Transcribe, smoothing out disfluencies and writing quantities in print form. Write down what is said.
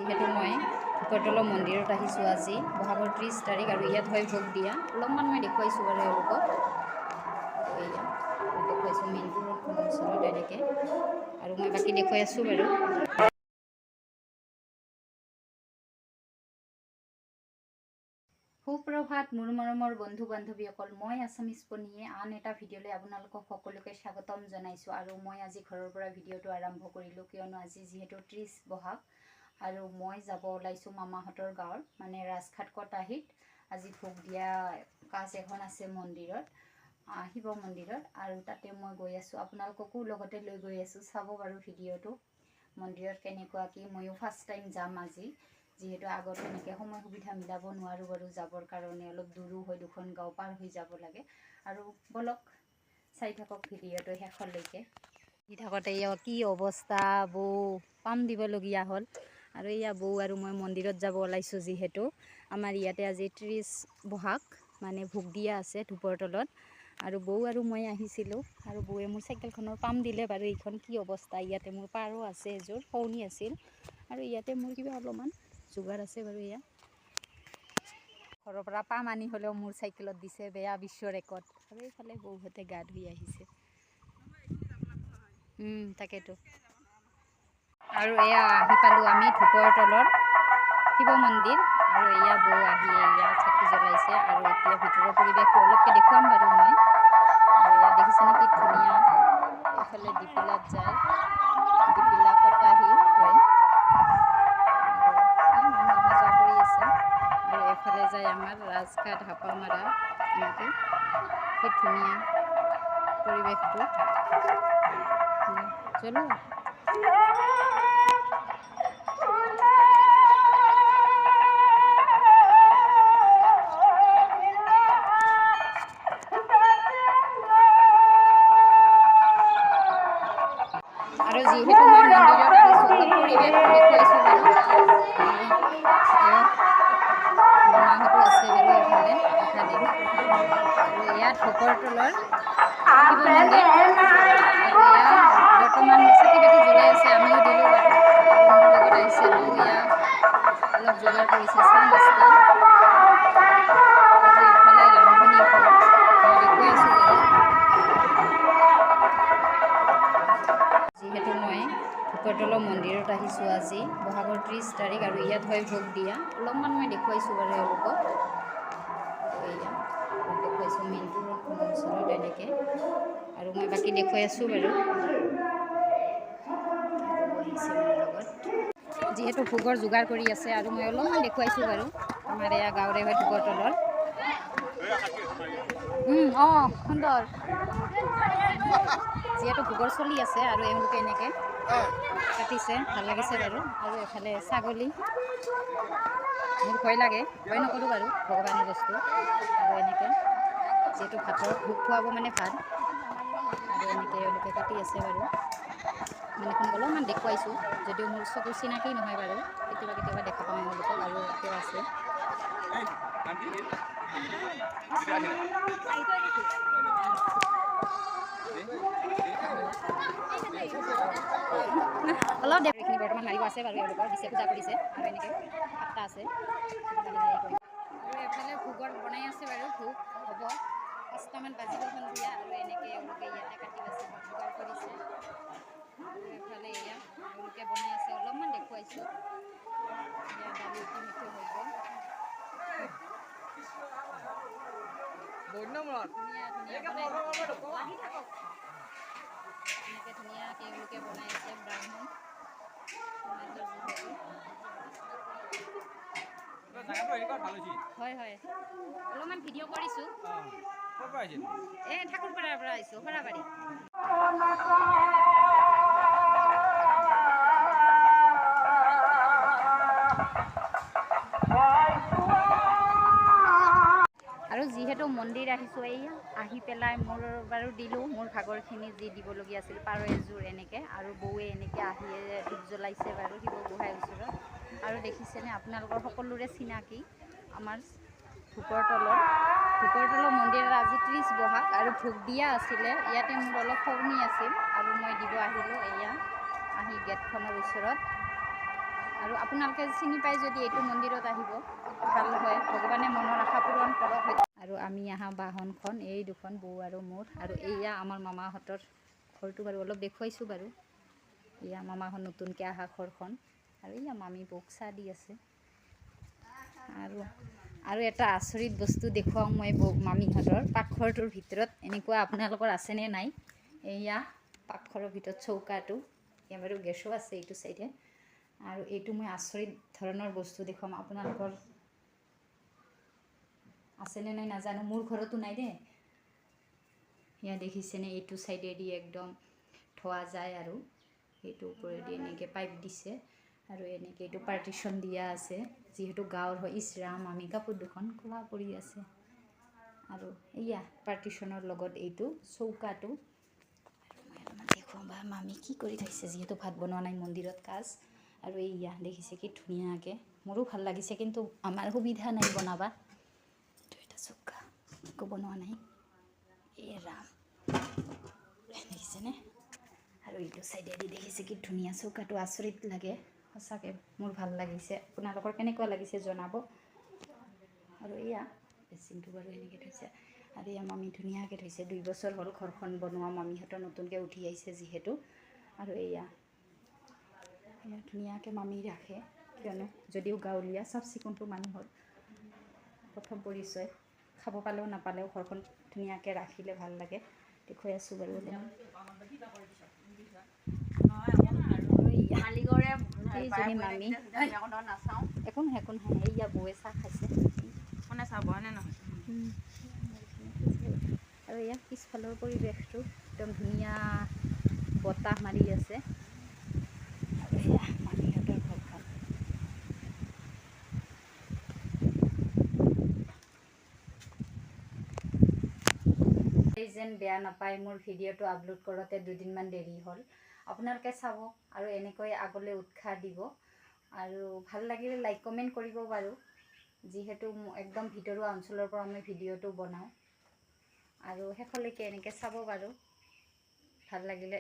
যিহেতু মই ভকতল মন্দিৰত আহিছোঁ আজি বহাগৰ 30 তাৰিখ আৰু ইয়াত হয় ভোগ দিয়া অলপমান মই দেখুৱাইছোঁ বাৰু এওঁলোকক এয়া দেখুৱাইছোঁ মেইন ৰোডখনৰ ওচৰত এনেকৈ আৰু মই বাকী দেখুৱাই আছোঁ বাৰু সুপ্ৰভাত মোৰ মৰমৰ বন্ধু বান্ধৱীসকল মই আছামিজ পনীয়ে আন এটা ভিডিঅ'লৈ আপোনালোকক সকলোকে স্বাগতম জনাইছোঁ আৰু মই আজি ঘৰৰ পৰা ভিডিঅ'টো আৰম্ভ কৰিলোঁ কিয়নো আজি যিহেতু 30 বহাগ আৰু মই যাব ওলাইছোঁ মামাহঁতৰ গাঁৱৰ মানে ৰাজঘাট কটাহীত আজি ভোগ দিয়া কাজ এখন আছে মন্দিৰত শিৱ মন্দিৰত আৰু তাতে মই গৈ আছোঁ আপোনালোককো লগতে লৈ গৈ আছোঁ চাব বাৰু ভিডিঅ'টো মন্দিৰত কেনেকুৱা কি ময়ো ফাৰ্ষ্ট টাইম যাম আজি যিহেতু আগত এনেকৈ সময় সুবিধা মিলাব নোৱাৰোঁ বাৰু যাবৰ কাৰণে অলপ দূৰো হয় দুখন গাঁও পাৰ হৈ যাব লাগে আৰু বলক চাই থাকক ভিডিঅ'টো শেষলৈকে দি থাকোঁতে কি অৱস্থা বৌ পাম দিবলগীয়া হ'ল আৰু এয়া বৌ আৰু মই মন্দিৰত যাব ওলাইছোঁ যিহেতু আমাৰ ইয়াতে আজি 30 বহাগ মানে ভোগ দিয়া আছে ধূপৰ তলত আৰু বৌ আৰু মই আহিছিলোঁ আৰু বৌয়ে মোৰ চাইকেলখনৰ পাম দিলে বাৰু এইখন কি অৱস্থা ইয়াতে মোৰ পাৰো আছে এযোৰ শৌনি আছিল আৰু ইয়াতে মোৰ কিবা অলপমান যোগাৰ আছে বাৰু এয়া ঘৰৰ পৰা পাম আনি হ'লেও মোৰ চাইকেলত দিছে বেয়া বিশ্ব ৰেকৰ্ড আৰু এইফালে বৌহঁতে গা ধুই আহিছে তাকেতো আৰু এয়া আহি পালোঁ আমি ধূপৰ তলৰ শিৱ মন্দিৰ আৰু এয়া বৌ আহি এয়া চাকি জ্বলাইছে আৰু এতিয়া ভিতৰৰ পৰিৱেশটো অলপকৈ দেখুৱাম বাৰু মই আৰু এয়া দেখিছেনে কি ধুনীয়া এইফালে দীপিলাত যায় দীপিলা কটাহী হয় আৰু এফালে যায় আমাৰ ৰাজঘাট হাপামাৰা এনেকৈ কি ধুনীয়া পৰিৱেশটো চলো আৰু যিহেতু মই মন্দিৰত আহিছোঁ অলপ পৰিৱেশটো দেখুৱাইছোঁ বাৰু মামাহঁতো আছে বাৰু এইফালে দেখা দিম আৰু এয়া ধূপৰ তলৰ শিৱ মন্দিৰ আৰু এয়া বৰ্তমান চাকি বাতি জ্বলাই আছে আমিও দিলোঁ বাৰু আৰু মোৰ লগত আহিছে বৌ এয়া অলপ যোগাৰ কৰিছে চাহ নাস্তা আৰু এইফালে ৰান্ধনি ঘৰ মই দেখুৱাইছোঁ বাৰু যিহেতু মই ভকতল মন্দিৰত আহিছোঁ আজি বহাগৰ 30 তাৰিখ আৰু ইয়াত হয় ভোগ দিয়া অলপমান মই দেখুৱাইছোঁ বাৰু এওঁলোকক এয়া দেখুৱাইছোঁ মেইন ৰোডখনৰ ওচৰত এনেকৈ আৰু মই বাকী দেখুৱাই আছোঁ বাৰু আহিছে মোৰ লগত যিহেতু ভোগৰ যোগাৰ কৰি আছে আৰু মই অলপমান দেখুৱাইছোঁ বাৰু আমাৰ এয়া গাঁৱৰে হয় ধূপৰ তলৰ সুন্দৰ যিহেতু ভোগৰ চলি আছে আৰু এওঁলোকে এনেকৈ কাটিছে ভাল লাগিছে বাৰু আৰু এফালে ছাগলী মোৰ ভয় লাগে ভয় নকৰোঁ বাৰু ভগৱানৰ বস্তু আৰু এনেকৈ যিহেতু ভাতৰ ভোগ খুৱাব মানে ভাত আৰু এনেকৈ এওঁলোকে কাটি আছে বাৰু মানে অলপমান দেখুৱাইছোঁ যদিও মোৰ চকুৰ চিনাকি নহয় বাৰু কেতিয়াবা কেতিয়াবা দেখা পাওঁ এওঁলোকক আৰু তেওঁ আছে অলপ এইখিনি বৰ্তমান মাৰিব আছে বাৰু এওঁলোকৰ দিছে পূজা কৰিছে আৰু এনেকৈ সাতটা আছে আৰু এফালে ভোগৰ বনাই আছে বাৰু ভোগ হ'ব 5টামান বাজিব সন্ধিয়া আৰু এনেকৈ এওঁলোকে ইয়াতে কাটি বাছি যোগাৰ কৰিছে আৰু এফালে এয়া এওঁলোকে বনাই আছে অলপমান দেখুৱাইছোঁ এয়া দালি ইতিমধ্যে হৈ গ'ল ধুনীয়া ধুনীয়া বনাই থাকক এনেকৈ ধুনীয়াকৈ এওঁলোকে বনাই আছে ব্ৰাহ্মণ হয় হয় অলপমান ভিডিঅ' কৰিছোঁ এই ঠাকুৰপাৰাৰ পৰা আহিছোঁ সৰাবাৰী আৰু যিহেতু মন্দিৰ আহিছোঁ এই আহি পেলাই মোৰ বাৰু দিলোঁ মোৰ ভাগৰখিনি যি দিবলগীয়া আছিল পাৰ এযোৰ এনেকৈ আৰু বৌৱে এনেকৈ আহিয়ে ধূপ জ্বলাইছে বাৰু শিৱ গোহাঁইৰ ওচৰত আৰু দেখিছেনে আপোনালোকৰ সকলোৰে চিনাকি আমাৰ ধূপৰ তলৰ মন্দিৰত আজি 30 বহাগ আৰু ভোগ দিয়া আছিলে ইয়াতে মোৰ অলপ শৌনি আছিল আৰু মই দিব আহিলোঁ এয়া আহি গেটখনৰ ওচৰত আৰু আপোনালোকে চিনি পাই যদি এইটো মন্দিৰত আহিব ভাল হয়, ভগৱানে মনৰ আশা পূৰণ কৰক। আৰু আমি আহা বাহনখন এই দুখন বৌ আৰু মোৰ, আৰু এয়া আমাৰ মামাহঁতৰ ঘৰটো বাৰু অলপ দেখুৱাইছোঁ বাৰু। এয়া মামাহঁত নতুনকৈ আহা ঘৰখন, আৰু এয়া মামী বৌক চাহ দি আছে। আৰু এটা আচৰিত বস্তু দেখুৱাওঁ মই মামীহঁতৰ পাকঘৰটোৰ ভিতৰত। এনেকুৱা আপোনালোকৰ আছেনে নাই? এয়া পাকঘৰৰ ভিতৰত চৌকাটো, এয়া বাৰু গেছো আছে এইটো চাইডে। আৰু এইটো মই আচৰিত ধৰণৰ বস্তু দেখুৱাম আপোনালোকৰ আছেনে নাই নাজানো, মোৰ ঘৰতো নাই দেই। এয়া দেখিছেনে, এইটো চাইডেদি একদম ধোৱা যায় আৰু সেইটো ওপৰেদি এনেকৈ পাইপ দিছে, আৰু এনেকৈ এইটো পাৰ্টিশ্যন দিয়া আছে, যিহেতু গাঁৱৰ হয়। ইছৰাম আমি কাপোৰ দুখন ক'লা পৰি আছে। আৰু এয়া পাৰ্টিশ্যনৰ লগত এইটো চৌকাটো। আৰু মই অলপমান দেখুৱাম বা মামী কি কৰি থৈছে, যিহেতু ভাত বনোৱা নাই মন্দিৰত কাজ। আৰু এইয়া দেখিছে কি ধুনীয়াকৈ, মোৰো ভাল লাগিছে, কিন্তু আমাৰ সুবিধা নাই বনাবা। এইটো এটা চৌকা একো বনোৱা নাই, এই ৰাম দেখিছেনে? আৰু এইটো চাইডেদি দেখিছে কি ধুনীয়া চৌকাটো, আচৰিত লাগে সঁচাকৈ, মোৰ ভাল লাগিছে। আপোনালোকৰ কেনেকুৱা লাগিছে জনাব। আৰু এয়া বেচিনটো বাৰু এনেকৈ থৈছে, আৰু এয়া মামী ধুনীয়াকৈ থৈছে। 2 বছৰ হ'ল ঘৰখন বনোৱা, মামীহঁতৰ নতুনকৈ উঠি আহিছে যিহেতু। আৰু এয়া ধুনীয়াকৈ মামী ৰাখে, কিয়নো যদিও গাঁৱলীয়া, চাফ চিকুণটো মানুহৰ প্ৰথম পৰিচয়। খাব পালেও নাপালেও ঘৰখন ধুনীয়াকৈ ৰাখিলে ভাল লাগে, দেখুৱাই আছোঁ বাৰু। এইজনী মামী একো নহয় এইয়া বৌয়ে চাহ খাইছে, কোনে চাহ বনে নহয়। আৰু এয়া পিছফালৰ পৰিৱেশটো একদম ধুনীয়া, বতাহ মাৰি আছে। আৰু এয়া মামীহঁতৰ ঘৰখন। যেন বেয়া নাপায়, মোৰ ভিডিঅ'টো আপলোড কৰোঁতে 2 দিনমান দেৰি হ'ল। আপোনালোকে চাব আৰু এনেকৈ আগলৈ উৎসাহ দিব, আৰু ভাল লাগিলে লাইক কমেণ্ট কৰিব বাৰু, যিহেতু একদম ভিতৰুৱা অঞ্চলৰ পৰা মই ভিডিঅ'টো বনাওঁ। আৰু শেষলৈকে এনেকৈ চাব বাৰু, ভাল লাগিলে।